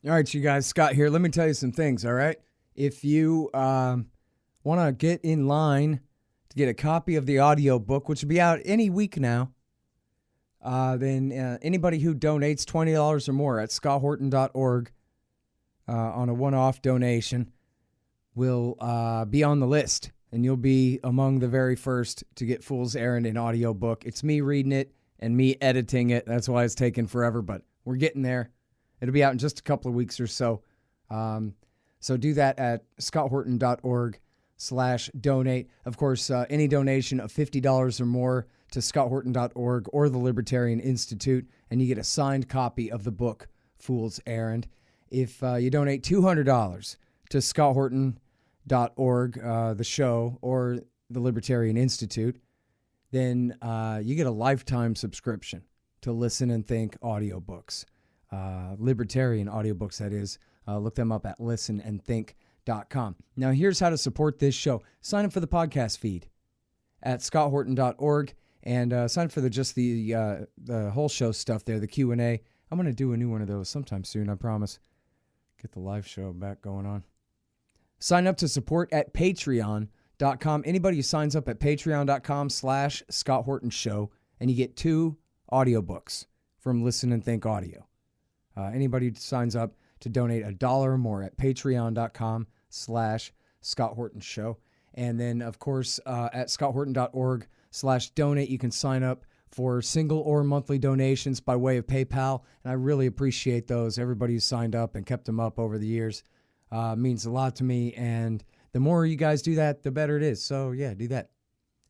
All right, you guys, Scott here. Let me tell you some things, all right? If you want to get in line to get a copy of the audiobook, which will be out any week now, then anybody who donates $20 or more at scotthorton.org on a one-off donation will be on the list, and you'll be among the very first to get Fool's Errand in audiobook. It's me reading it and me editing it. That's why it's taken forever, but we're getting there. It'll be out in just a couple of weeks or so. So do that at scotthorton.org/donate. Of course, any donation of $50 or more to scotthorton.org or the Libertarian Institute, and you get a signed copy of the book, Fool's Errand. If you donate $200 to scotthorton.org, the show, or the Libertarian Institute, then you get a lifetime subscription to Listen and Think audiobooks. Libertarian audiobooks, that is. Look them up at listenandthink.com. Now, here's how to support this show. Sign up for the podcast feed at scotthorton.org and sign up for the whole show stuff there, the Q&A. I'm going to do a new one of those sometime soon, I promise. Get the live show back going on. Sign up to support at patreon.com. Anybody who signs up at patreon.com/Scott Horton Show, and you get 2 audiobooks from Listen and Think Audio. Anybody who signs up to donate $1 or more at patreon.com/Scott Horton Show. And then, of course, at scotthorton.org/donate, you can sign up for single or monthly donations by way of PayPal. And I really appreciate those. Everybody who signed up and kept them up over the years means a lot to me. And the more you guys do that, the better it is. So, yeah, do that.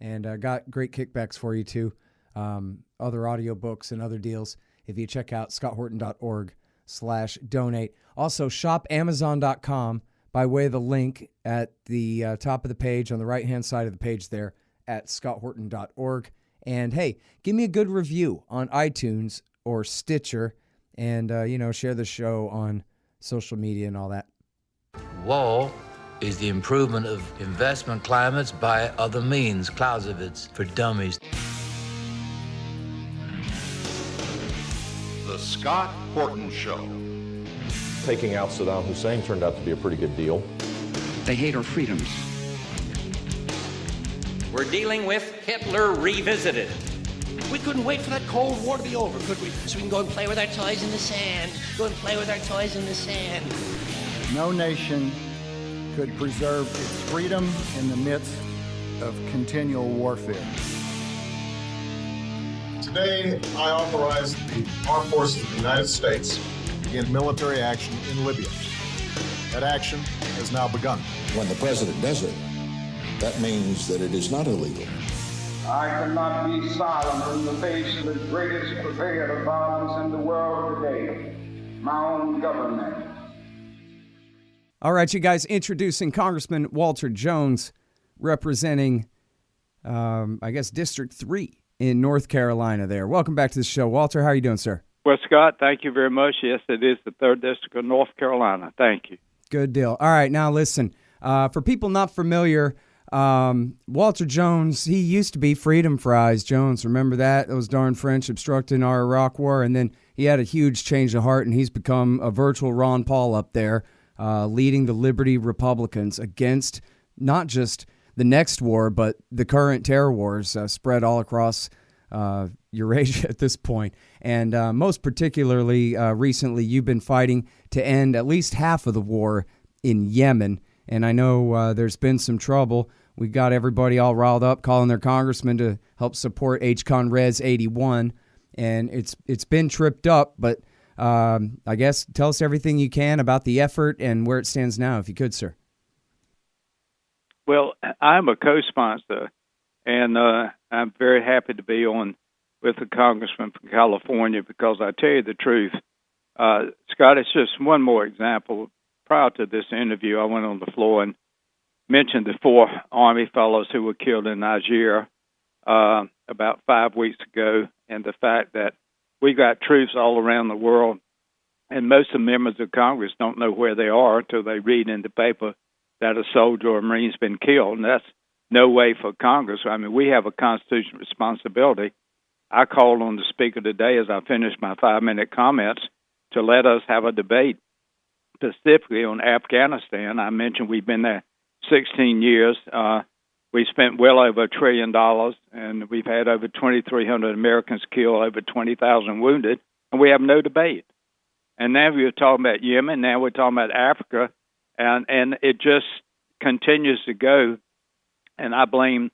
And got great kickbacks for you, too. Other audiobooks and other deals if you check out scotthorton.org/donate. Also, shop Amazon.com by way of the link at the top of the page on the right-hand side of the page there at scotthorton.org. And, hey, give me a good review on iTunes or Stitcher and, share the show on social media and all that. War is the improvement of investment climates by other means. Clausewitz for dummies. The Scott Horton Show. Taking out Saddam Hussein turned out to be a pretty good deal. They hate our freedoms. We're dealing with Hitler revisited. We couldn't wait for that Cold War to be over, could we? So we can go and play with our toys in the sand. Go and play with our toys in the sand. No nation could preserve its freedom in the midst of continual warfare. Today, I authorize the Armed Forces of the United States to begin military action in Libya. That action has now begun. When the president does it, that means that it is not illegal. I cannot be silent in the face of the greatest purveyor of violence in the world today, my own government. All right, you guys, introducing Congressman Walter Jones, representing, District 3 in North Carolina there. Welcome back to the show. Walter, how are you doing, sir? Well, Scott, thank you very much. Yes, it is the 3rd District of North Carolina. Thank you. Good deal. All right, now listen, for people not familiar, Walter Jones, he used to be Freedom Fries Jones. Remember that? Those darn French obstructing our Iraq war. And then he had a huge change of heart, and he's become a virtual Ron Paul up there, leading the Liberty Republicans against not just the next war, but the current terror wars spread all across Eurasia at this point. And most particularly recently, you've been fighting to end at least half of the war in Yemen. And I know there's been some trouble. We got everybody all riled up calling their congressman to help support H.Con.Res.81. And it's been tripped up, but I guess tell us everything you can about the effort and where it stands now, if you could, sir. Well, I'm a co-sponsor, and I'm very happy to be on with the congressman from California because I tell you the truth, Scott, it's just one more example. Prior to this interview, I went on the floor and mentioned the 4 Army fellows who were killed in Niger about 5 weeks ago, and the fact that we got troops all around the world, and most of the members of Congress don't know where they are until they read in the paper that a soldier or a Marine's been killed, and that's no way for Congress. I mean, we have a constitutional responsibility. I called on the Speaker today as I finished my 5-minute comments to let us have a debate specifically on Afghanistan. I mentioned we've been there 16 years. We spent well over $1 trillion, and we've had over 2,300 Americans killed, over 20,000 wounded, and we have no debate. And now we're talking about Yemen, now we're talking about Africa, and it just continues to go. And I blame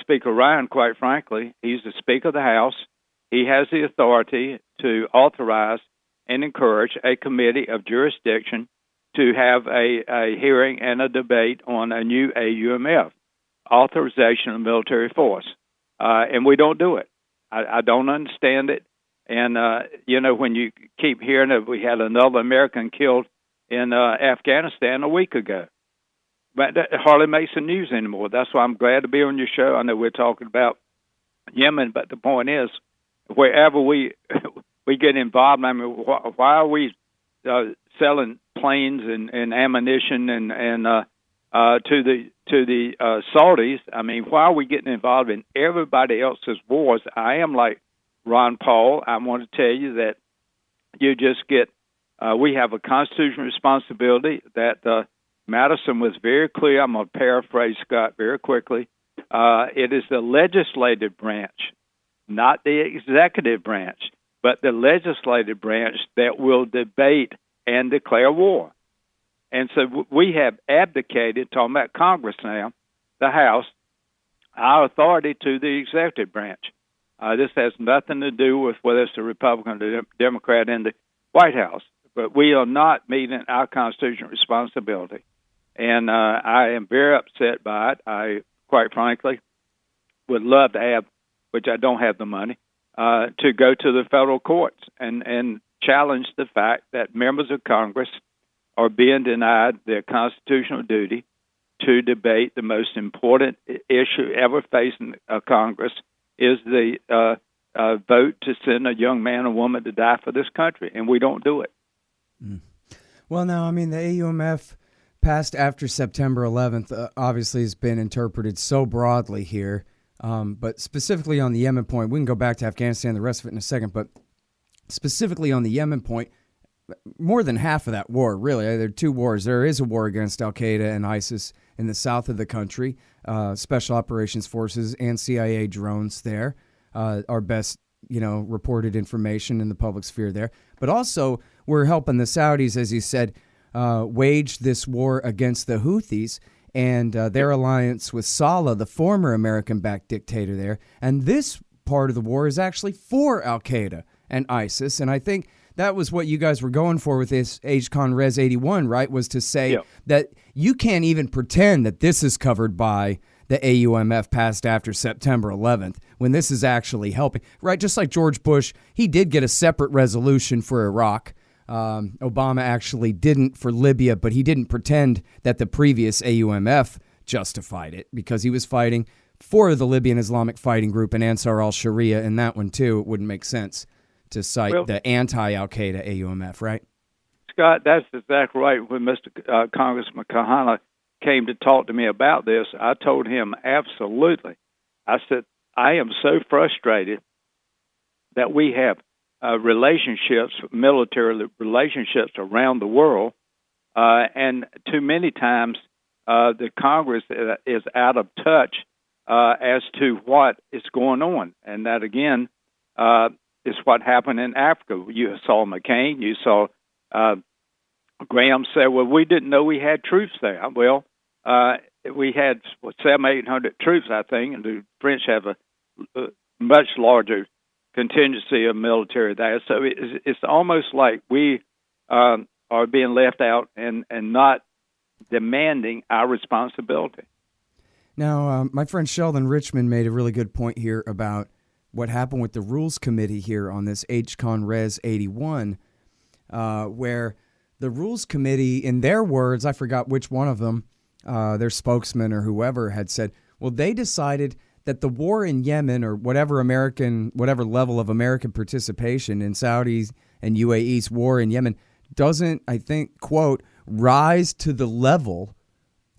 Speaker Ryan, quite frankly. He's the Speaker of the House. He has the authority to authorize and encourage a committee of jurisdiction to have a hearing and a debate on a new AUMF, authorization of military force. And we don't do it. I don't understand it. And, when you keep hearing that we had another American killed in Afghanistan a week ago, but that hardly makes the news anymore. That's why I'm glad to be on your show. I know we're talking about Yemen, but the point is, wherever we get involved, I mean, why are we selling planes and ammunition and to the Saudis? I mean, why are we getting involved in everybody else's wars? I am like Ron Paul. I want to tell you that you just get. We have a constitutional responsibility that Madison was very clear. I'm going to paraphrase Scott very quickly. It is the legislative branch, not the executive branch, but the legislative branch that will debate and declare war. And so we have abdicated, talking about Congress now, the House, our authority to the executive branch. This has nothing to do with whether it's a Republican or Democrat in the White House, but we are not meeting our constitutional responsibility. And I am very upset by it. I, quite frankly, would love to have, which I don't have the money, to go to the federal courts and challenge the fact that members of Congress are being denied their constitutional duty to debate the most important issue ever facing Congress, is the vote to send a young man or woman to die for this country, and we don't do it. Well, now, I mean, the AUMF passed after September 11th obviously has been interpreted so broadly here, but specifically on the Yemen point, we can go back to Afghanistan, the rest of it in a second, but specifically on the Yemen point, more than half of that war, really, there are two wars. There is a war against al-Qaeda and ISIS in the south of the country, special operations forces and CIA drones there, our best, reported information in the public sphere there. But also, we're helping the Saudis, as you said, wage this war against the Houthis and their alliance with Saleh, the former American-backed dictator there. And this part of the war is actually for al-Qaeda and ISIS. And I think that was what you guys were going for with this H.Con.Res.81, right, was to say that you can't even pretend that this is covered by the AUMF passed after September 11th, when this is actually helping, right? Just like George Bush, he did get a separate resolution for Iraq. Obama actually didn't for Libya, but he didn't pretend that the previous AUMF justified it because he was fighting for the Libyan Islamic Fighting Group and Ansar al-Sharia in that one too. It wouldn't make sense to cite the anti-al-Qaeda AUMF, right? Scott, that's exactly right. When Mr. Congressman Kahana came to talk to me about this, I told him absolutely. I said, I am so frustrated that we have relationships, military relationships around the world, and too many times the Congress is out of touch as to what is going on. And that, again, is what happened in Africa. You saw McCain, you saw Graham say, well, we didn't know we had troops there. Well, we had 700-800 troops, I think, and the French have a much larger contingency of military there. So it's almost like we are being left out and not demanding our responsibility. Now, my friend Sheldon Richmond made a really good point here about what happened with the Rules Committee here on this H.Con.Res.81, where the Rules Committee, in their words, I forgot which one of them, their spokesman or whoever had said, well, they decided that the war in Yemen or whatever level of American participation in Saudi's and UAE's war in Yemen doesn't, I think, quote, rise to the level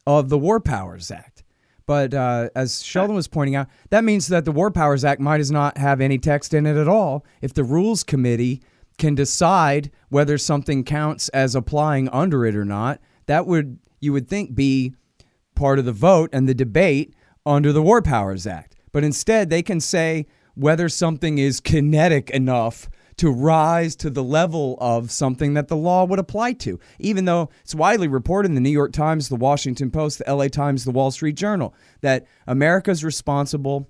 of the War Powers Act. But as Sheldon was pointing out, that means that the War Powers Act might as not have any text in it at all if the Rules Committee can decide whether something counts as applying under it or not. That would, you would think, be part of the vote and the debate under the War Powers Act. But instead, they can say whether something is kinetic enough to rise to the level of something that the law would apply to, even though it's widely reported in the New York Times, the Washington Post, the LA Times, the Wall Street Journal, that America's responsible,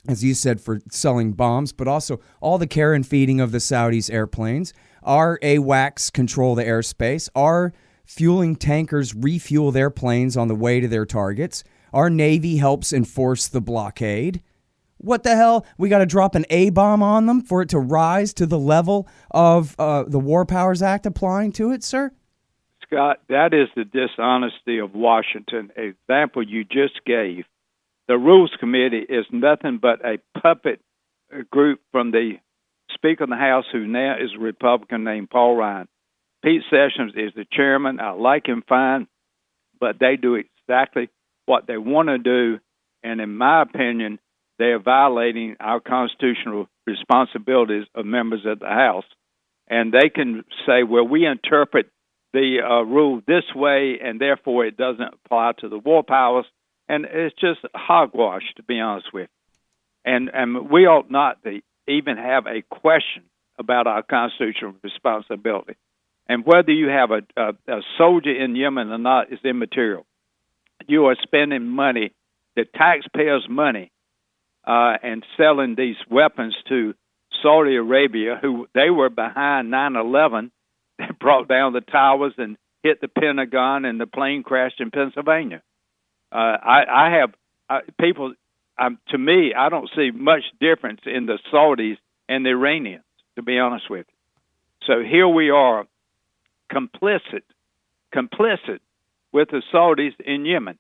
as you said, for selling bombs, but also all the care and feeding of the Saudis' airplanes. Our AWACS control the airspace. Our fueling tankers refuel their planes on the way to their targets. Our Navy helps enforce the blockade. What the hell? We got to drop an A-bomb on them for it to rise to the level of the War Powers Act applying to it, sir? Scott, that is the dishonesty of Washington. Example you just gave. The Rules Committee is nothing but a puppet group from the Speaker of the House, who now is a Republican named Paul Ryan. Pete Sessions is the chairman. I like him fine, but they do exactly what they want to do, and in my opinion, they are violating our constitutional responsibilities of members of the House. And they can say, well, we interpret the rule this way, and therefore it doesn't apply to the war powers. And it's just hogwash, to be honest with you. And we ought not to even have a question about our constitutional responsibility. And whether you have a soldier in Yemen or not is immaterial. You are spending money, the taxpayers' money, and selling these weapons to Saudi Arabia, who they were behind 9/11, that brought down the towers and hit the Pentagon, and the plane crashed in Pennsylvania. To me, I don't see much difference in the Saudis and the Iranians, to be honest with you. So here we are, complicit with the Saudis in Yemen.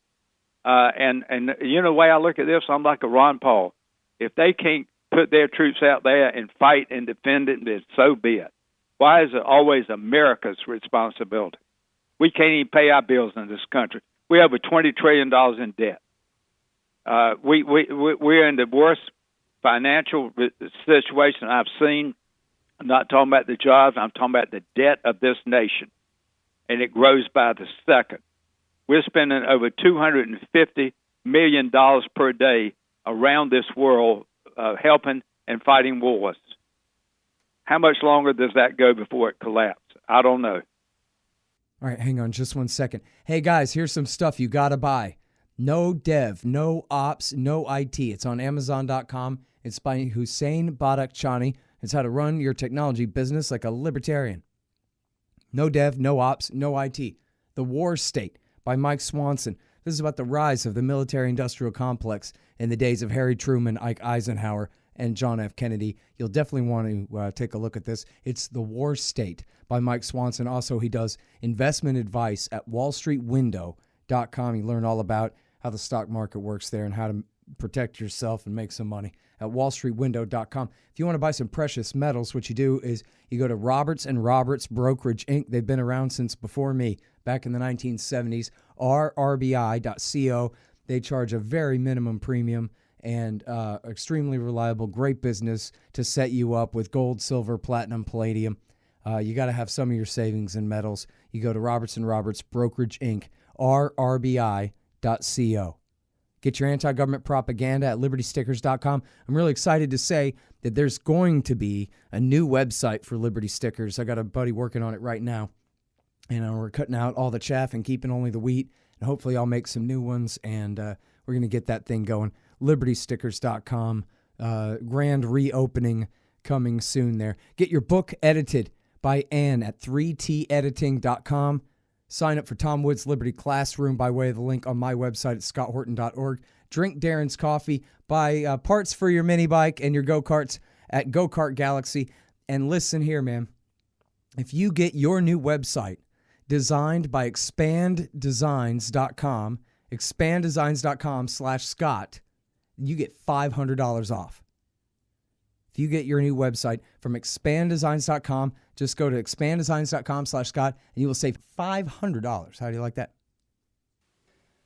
And you know, the way I look at this, I'm like a Ron Paul. If they can't put their troops out there and fight and defend it, then so be it. Why is it always America's responsibility? We can't even pay our bills in this country. We have over $20 trillion in debt. We're in the worst financial situation I've seen. I'm not talking about the jobs. I'm talking about the debt of this nation, and it grows by the second. We're spending over $250 million per day around this world helping and fighting wars. How much longer does that go before it collapses? I don't know. All right, hang on just 1 second. Hey, guys, here's some stuff you got to buy. No dev, no ops, no IT. It's on Amazon.com. It's by Hussein Badakchani. It's how to run your technology business like a libertarian. No dev, no ops, no IT. The War State by Mike Swanson. This is about the rise of the military-industrial complex in the days of Harry Truman, Ike Eisenhower, and John F. Kennedy. You'll definitely want to take a look at this. It's The War State by Mike Swanson. Also, he does investment advice at wallstreetwindow.com. You learn all about how the stock market works there and how to protect yourself and make some money at wallstreetwindow.com. If you want to buy some precious metals, what you do is you go to Roberts & Roberts Brokerage, Inc. They've been around since before me, back in the 1970s, rrbi.co. They charge a very minimum premium and extremely reliable, great business to set you up with gold, silver, platinum, palladium. You got to have some of your savings in metals. You go to Roberts & Roberts Brokerage, Inc., rrbi.co. Get your anti-government propaganda at libertystickers.com. I'm really excited to say that there's going to be a new website for Liberty Stickers. I got a buddy working on it right now. And we're cutting out all the chaff and keeping only the wheat. And hopefully I'll make some new ones, and we're going to get that thing going. libertystickers.com. Grand reopening coming soon there. Get your book edited by Ann at 3tediting.com. Sign up for Tom Wood's Liberty Classroom by way of the link on my website at scotthorton.org. Drink Darren's coffee. Buy parts for your mini bike and your go-karts at Go-Kart Galaxy. And listen here, man. If you get your new website designed by expanddesigns.com, expanddesigns.com/Scott, you get $500 off. If you get your new website from expanddesigns.com, just go to expanddesigns.com/Scott and you will save $500. How do you like that?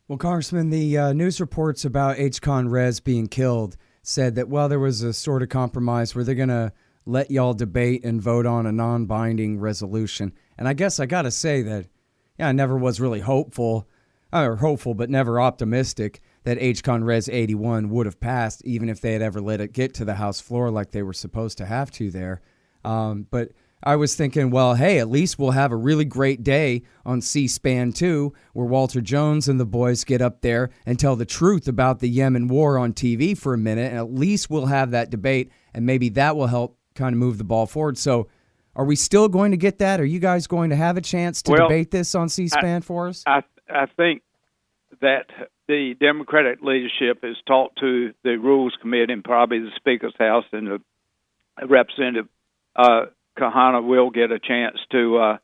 Well, Congressman, the news reports about H.Con.Res being killed said that, well, there was a sort of compromise where they're going to let y'all debate and vote on a non-binding resolution. And I guess I got to say that, I never was really hopeful, but never optimistic that H.Con.Res.81 would have passed, even if they had ever let it get to the House floor like they were supposed to have to there. But I was thinking, well, hey, at least we'll have a really great day on C-SPAN 2, where Walter Jones and the boys get up there and tell the truth about the Yemen war on TV for a minute, and at least we'll have that debate, and maybe that will help kind of move the ball forward. So are we still going to get that? Are you guys going to have a chance to debate this on C-SPAN for us? I think that the Democratic leadership has talked to the Rules Committee and probably the Speaker's House, and the Representative Kahana will get a chance to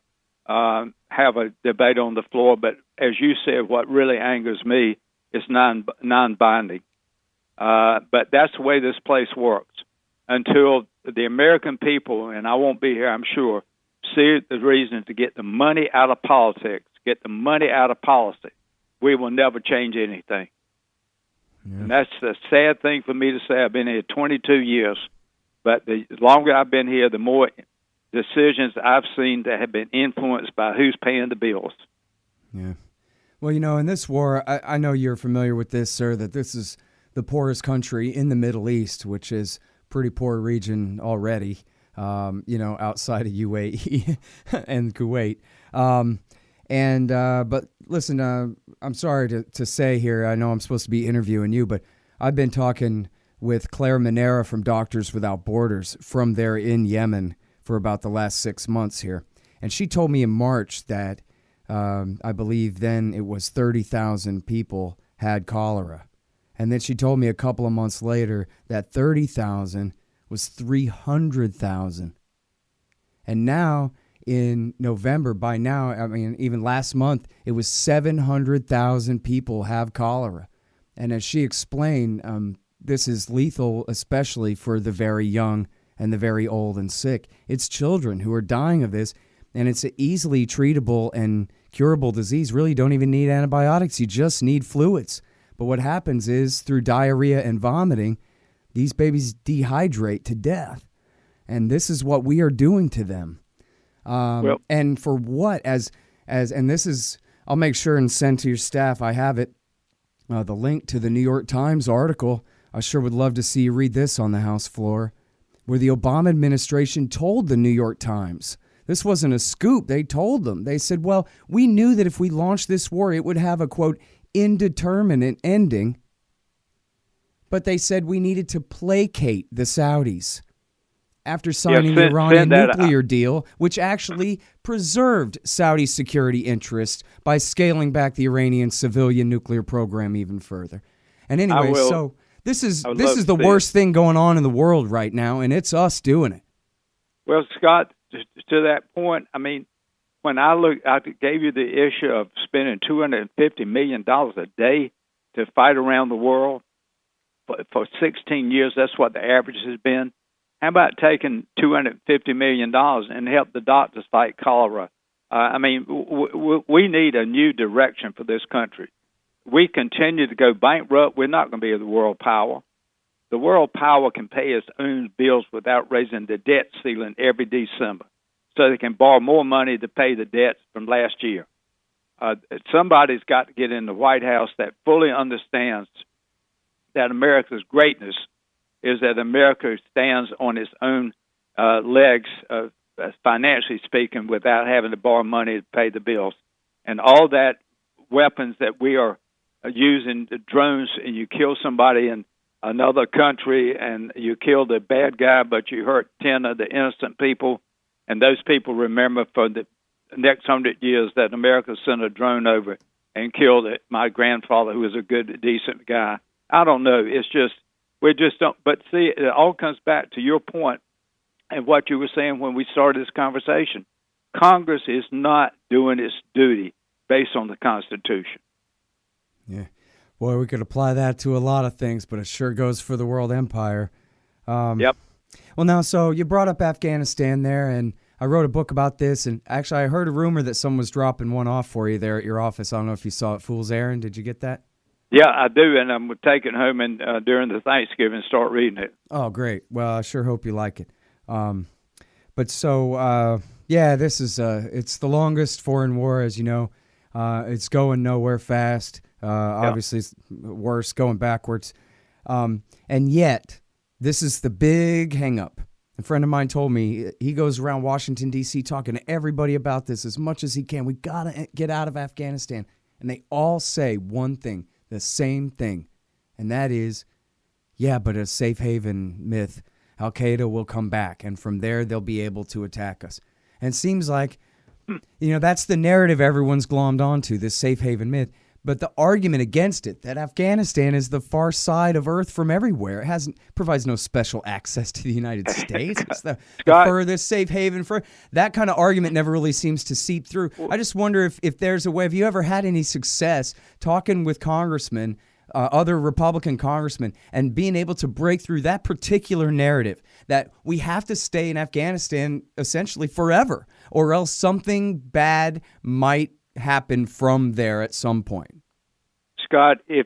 have a debate on the floor. But as you said, what really angers me is non-binding. But that's the way this place works. Until the American people, and I won't be here, I'm sure, see the reason to get the money out of politics, get the money out of policy, we will never change anything. Yeah. And that's the sad thing for me to say. I've been here 22 years, but the longer I've been here, the more decisions I've seen that have been influenced by who's paying the bills. Yeah. Well, in this war, I know you're familiar with this, sir, that this is the poorest country in the Middle East, which is pretty poor region already, outside of UAE and Kuwait. But listen, I'm sorry to say here, I know I'm supposed to be interviewing you, but I've been talking with Claire Manera from Doctors Without Borders from there in Yemen for about the last 6 months here. And she told me in March that I believe then it was 30,000 people had cholera. And then she told me a couple of months later that 30,000 was 300,000. And now in November, by now, even last month, it was 700,000 people have cholera. And as she explained, this is lethal, especially for the very young and the very old and sick. It's children who are dying of this, and it's an easily treatable and curable disease. Really don't even need antibiotics. You just need fluids. But what happens is, through diarrhea and vomiting, these babies dehydrate to death. And this is what we are doing to them. And for what? And this is, I'll make sure and send to your staff, I have it, the link to the New York Times article. I sure would love to see you read this on the House floor, where the Obama administration told the New York Times, this wasn't a scoop, they told them. They said, well, we knew that if we launched this war, it would have a, quote, indeterminate ending. But they said we needed to placate the Saudis after signing the Iranian nuclear deal, which actually preserved Saudi security interests by scaling back the Iranian civilian nuclear program even further. And anyway, so this is the worst thing going on in the world right now, and it's us doing it. Well, Scott, to that point, when I gave you the issue of spending $250 million a day to fight around the world for 16 years. That's what the average has been. How about taking $250 million and help the doctors fight cholera? We need a new direction for this country. We continue to go bankrupt. We're not going to be the world power. The world power can pay its own bills without raising the debt ceiling every December, so they can borrow more money to pay the debts from last year. Somebody's got to get in the White House that fully understands that America's greatness is that America stands on its own legs, financially speaking, without having to borrow money to pay the bills. And all that weapons that we are using, the drones, and you kill somebody in another country and you kill the bad guy, but you hurt 10 of the innocent people, and those people remember for the next 100 years that America sent a drone over and killed my grandfather, who was a good, decent guy. I don't know. It's just, we just don't. But see, it all comes back to your point and what you were saying when we started this conversation. Congress is not doing its duty based on the Constitution. Yeah. Boy, we could apply that to a lot of things, but it sure goes for the world empire. Yep. Well, now, so you brought up Afghanistan there, and I wrote a book about this, and actually I heard a rumor that someone was dropping one off for you there at your office. I don't know if you saw it, Fool's Errand. Did you get that? Yeah, I do, and I'm going to take it home and during the Thanksgiving start reading it. Oh, great. Well, I sure hope you like it. But so, yeah, this is it's the longest foreign war, as you know. It's going nowhere fast. Obviously, it's worse going backwards. And yet, this is the big hang-up. A friend of mine told me he goes around Washington, D.C. talking to everybody about this as much as he can. We got to get out of Afghanistan. And they all say one thing, the same thing, and that is, yeah, but a safe haven myth. Al-Qaeda will come back, and from there they'll be able to attack us. And it seems like, that's the narrative everyone's glommed onto, this safe haven myth. But the argument against it, that Afghanistan is the far side of Earth from everywhere, it provides no special access to the United States. It's the furthest safe haven for that kind of argument never really seems to seep through. I just wonder if there's a way. Have you ever had any success talking with congressmen, other Republican congressmen, and being able to break through that particular narrative that we have to stay in Afghanistan essentially forever, or else something bad might happen from there at some point? Scott, I'm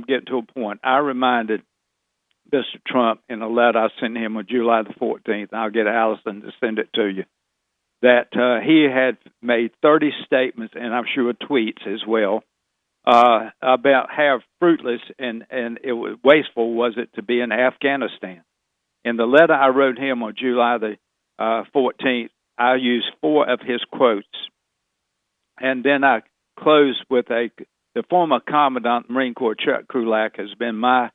getting to a point. I reminded Mr. Trump in a letter I sent him on July the 14th, I'll get Allison to send it to you, that he had made 30 statements, and I'm sure tweets as well, about how fruitless and it was wasteful was it to be in Afghanistan. In the letter I wrote him on July the 14th, I used 4 of his quotes, and then I closed with the former Commandant of the Marine Corps, Chuck Krulak, has been my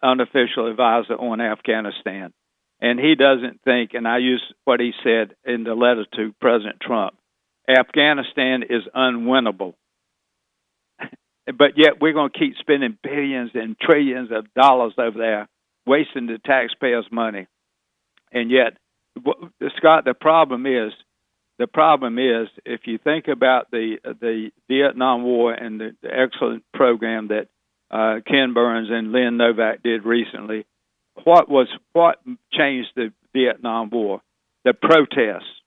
unofficial advisor on Afghanistan, and he doesn't think, and I use what he said in the letter to President Trump, Afghanistan is unwinnable. But yet we're going to keep spending billions and trillions of dollars over there, wasting the taxpayers' money. And yet, Scott, the problem is, if you think about the Vietnam War and the excellent program that Ken Burns and Lynn Novak did recently, what changed the Vietnam War? The protests.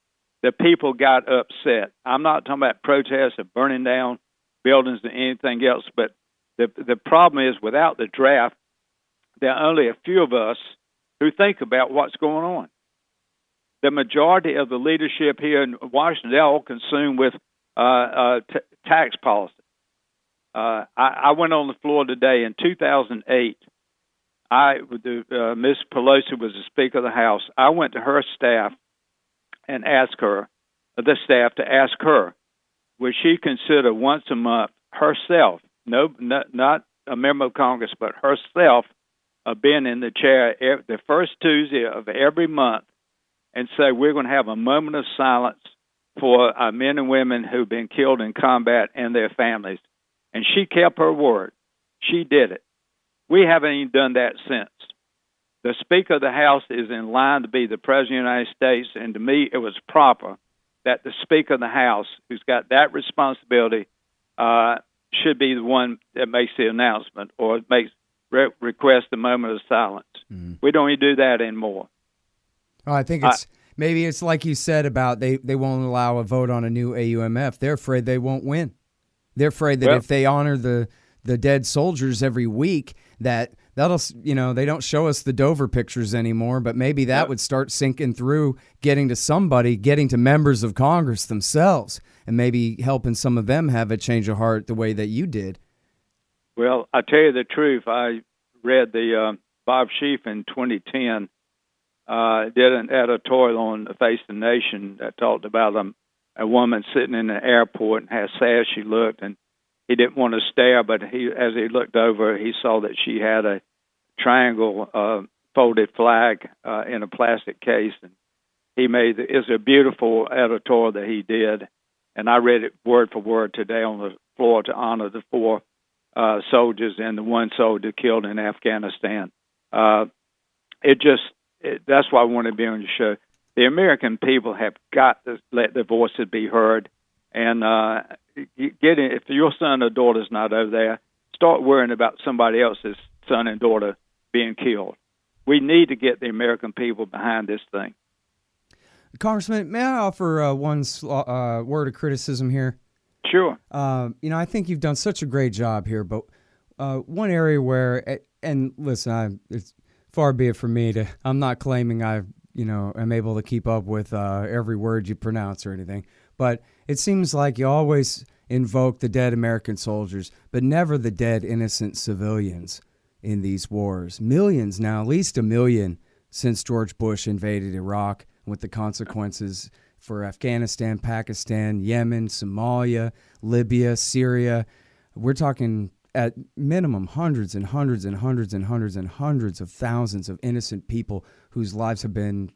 The people got upset. I'm not talking about protests of burning down buildings and anything else, but the problem is, without the draft, there are only a few of us who think about what's going on. The majority of the leadership here in Washington, they're all consumed with tax policy. I went on the floor today in 2008. Miss Pelosi was the Speaker of the House. I went to her staff and asked her, would she consider once a month herself, not a member of Congress, but herself, being in the chair the first Tuesday of every month, and say we're going to have a moment of silence for our men and women who've been killed in combat and their families. And she kept her word. She did it. We haven't even done that since. The Speaker of the House is in line to be the President of the United States, and to me it was proper that the Speaker of the House, who's got that responsibility, should be the one that makes the announcement or requests a moment of silence. Mm-hmm. We don't even do that anymore. Oh, I think maybe it's like you said about they won't allow a vote on a new AUMF. They're afraid they won't win. They're afraid that if they honor the dead soldiers every week, that'll they don't show us the Dover pictures anymore, but maybe that would start sinking through, getting to members of Congress themselves, and maybe helping some of them have a change of heart the way that you did. Well, I tell you the truth. I read the Bob Schief in 2010 did an editorial on the Face of the Nation that talked about a woman sitting in an airport and how sad she looked, and he didn't want to stare, but as he looked over, he saw that she had a triangle folded flag in a plastic case, and it's a beautiful editorial that he did, and I read it word for word today on the floor to honor the 4 soldiers and the 1 soldier killed in Afghanistan. That's why I want to be on your show. The American people have got to let their voices be heard, and if your son or daughter's not over there, start worrying about somebody else's son and daughter being killed. We need to get the American people behind this thing. Congressman, may I offer one word of criticism here? Sure. I think you've done such a great job here, but one area where, and listen, it's far be it from me to. I'm not claiming am able to keep up with every word you pronounce or anything, but it seems like you always invoke the dead American soldiers, but never the dead innocent civilians in these wars. Millions now, at least 1 million since George Bush invaded Iraq, with the consequences for Afghanistan, Pakistan, Yemen, Somalia, Libya, Syria. We're talking at minimum hundreds and hundreds and hundreds and hundreds and hundreds of thousands of innocent people whose lives have been,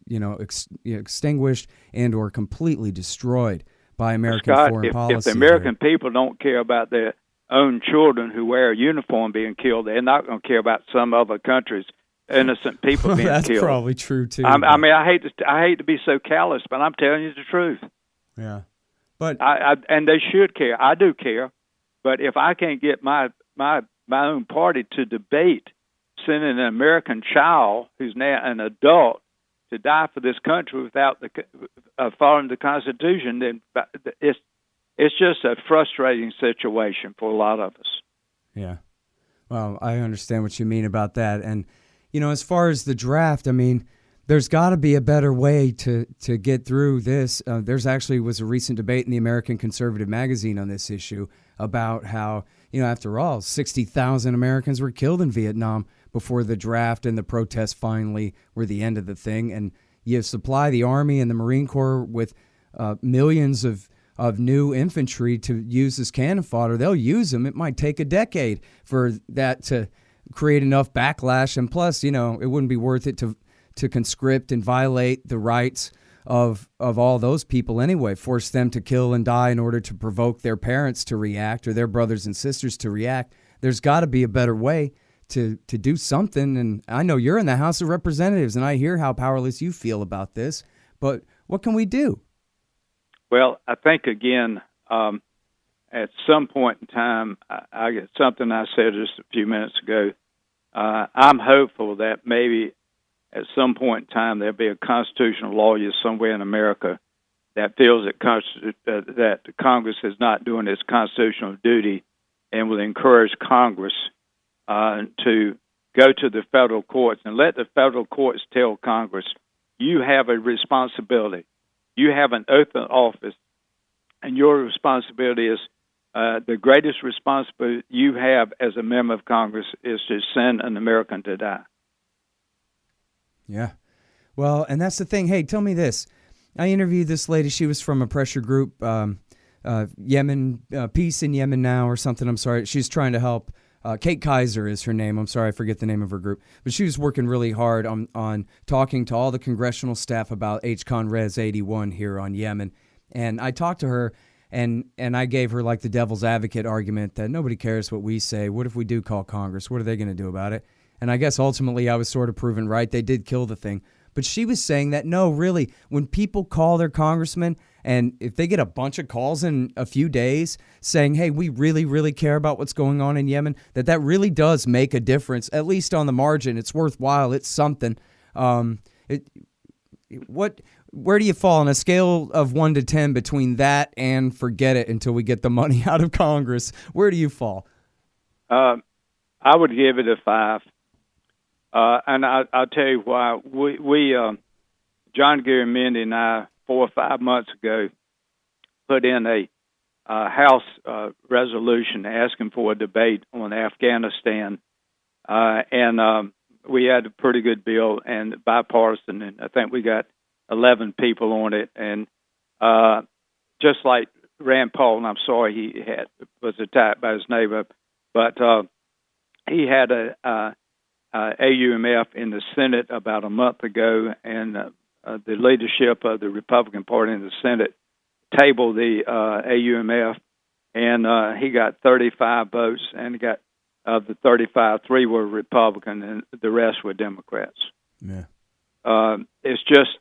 extinguished and or completely destroyed by American foreign policy. If the American people don't care about their own children who wear a uniform being killed, they're not going to care about some other countries' innocent people being That's killed. That's probably true too. I mean, I hate to be so callous, but I'm telling you the truth. Yeah, but and they should care. I do care, but if I can't get my own party to debate sending an American child who's now an adult to die for this country without following the Constitution, then it's just a frustrating situation for a lot of us. Yeah. Well, I understand what you mean about that. And, as far as the draft, I mean, there's got to be a better way to get through this. There's actually was a recent debate in the American Conservative magazine on this issue about how, after all, 60,000 Americans were killed in Vietnam before the draft and the protests finally were the end of the thing. And you supply the Army and the Marine Corps with millions of new infantry to use as cannon fodder. They'll use them. It might take a decade for that to create enough backlash. And plus, it wouldn't be worth it to conscript and violate the rights of all those people anyway, force them to kill and die in order to provoke their parents to react or their brothers and sisters to react. There's got to be a better way to do something. And I know you're in the House of Representatives, and I hear how powerless you feel about this, but what can we do? Well, I think, again, at some point in time, I get something I said just a few minutes ago. I'm hopeful that maybe at some point in time there'll be a constitutional lawyer somewhere in America that feels that Congress is not doing its constitutional duty and will encourage Congress to go to the federal courts and let the federal courts tell Congress, you have a responsibility. You have an oath of office, and your responsibility is the greatest responsibility you have as a member of Congress is to send an American to die. Yeah. Well, and that's the thing. Hey, tell me this. I interviewed this lady. She was from a pressure group, Yemen, Peace in Yemen Now or something. I'm sorry. She's trying to help. Kate Kaiser is her name. I'm sorry, I forget the name of her group. But she was working really hard on talking to all the congressional staff about H.Con.Res.81 here on Yemen. And I talked to her, and I gave her like the devil's advocate argument that nobody cares what we say. What if we do call Congress? What are they going to do about it? And I guess ultimately I was sort of proven right. They did kill the thing. But she was saying that, no, really, when people call their congressman, and if they get a bunch of calls in a few days saying, hey, we really, really care about what's going on in Yemen, that really does make a difference, at least on the margin. It's worthwhile. It's something. Where do you fall on a scale of 1 to 10 between that and forget it until we get the money out of Congress? Where do you fall? I would give it a 5. And I'll tell you why. We John Garamendi and I, 4 or 5 months ago, put in a House resolution asking for a debate on Afghanistan. And we had a pretty good bill and bipartisan, and I think we got 11 people on it. And just like Rand Paul, and I'm sorry he was attacked by his neighbor, but he had a AUMF in the Senate about a month ago, and the leadership of the Republican Party in the Senate tabled the AUMF, and he got 35 votes, and he got of the 35, 3 were Republican, and the rest were Democrats. Yeah. It's just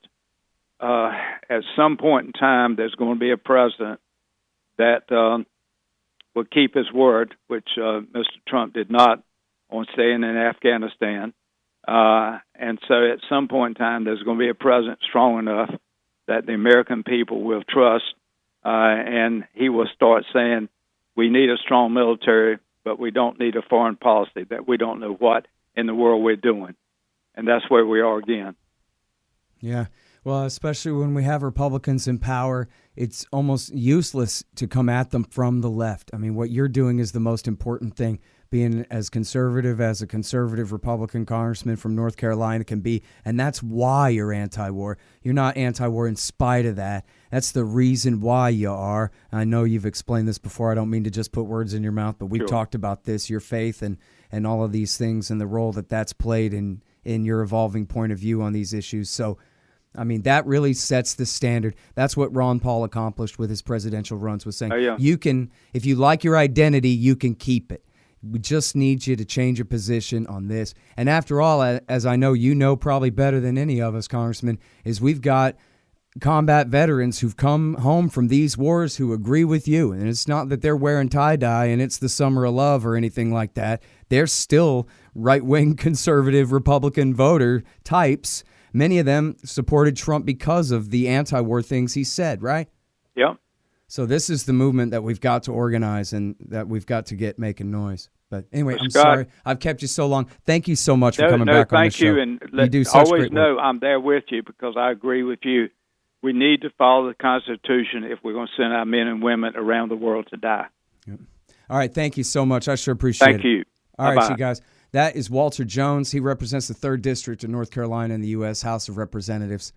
at some point in time, there's going to be a president that will keep his word, which Mr. Trump did not, on staying in Afghanistan. And so at some point in time, there's going to be a president strong enough that the American people will trust, and he will start saying, we need a strong military, but we don't need a foreign policy, that we don't know what in the world we're doing. and that's where we are again. Yeah. Well, especially when we have Republicans in power, it's almost useless to come at them from the left. I mean, what you're doing is the most important thing, being as conservative as a conservative Republican congressman from North Carolina can be, and that's why you're anti-war. You're not anti-war in spite of that. That's the reason why you are. I know you've explained this before. I don't mean to just put words in your mouth, but we've talked about this, your faith and all of these things and the role that's played in your evolving point of view on these issues. So, I mean, that really sets the standard. That's what Ron Paul accomplished with his presidential runs, was saying, you can, if you like your identity, you can keep it. We just need you to change your position on this. And after all, as I know you know probably better than any of us, Congressman, is we've got combat veterans who've come home from these wars who agree with you. And it's not that they're wearing tie-dye and it's the summer of love or anything like that. They're still right-wing conservative Republican voter types. Many of them supported Trump because of the anti-war things he said, right? Yep. So this is the movement that we've got to organize and that we've got to get making noise. But anyway, well, I'm Scott, sorry I've kept you so long. Thank you so much for coming back on the show. Thank you, and you do such always great know work. I'm there with you because I agree with you. We need to follow the Constitution if we're going to send our men and women around the world to die. Yep. All right, thank you so much. I sure appreciate it. Thank you. All Bye-bye. right, you guys. That is Walter Jones. He represents the 3rd District of North Carolina in the U.S. House of Representatives.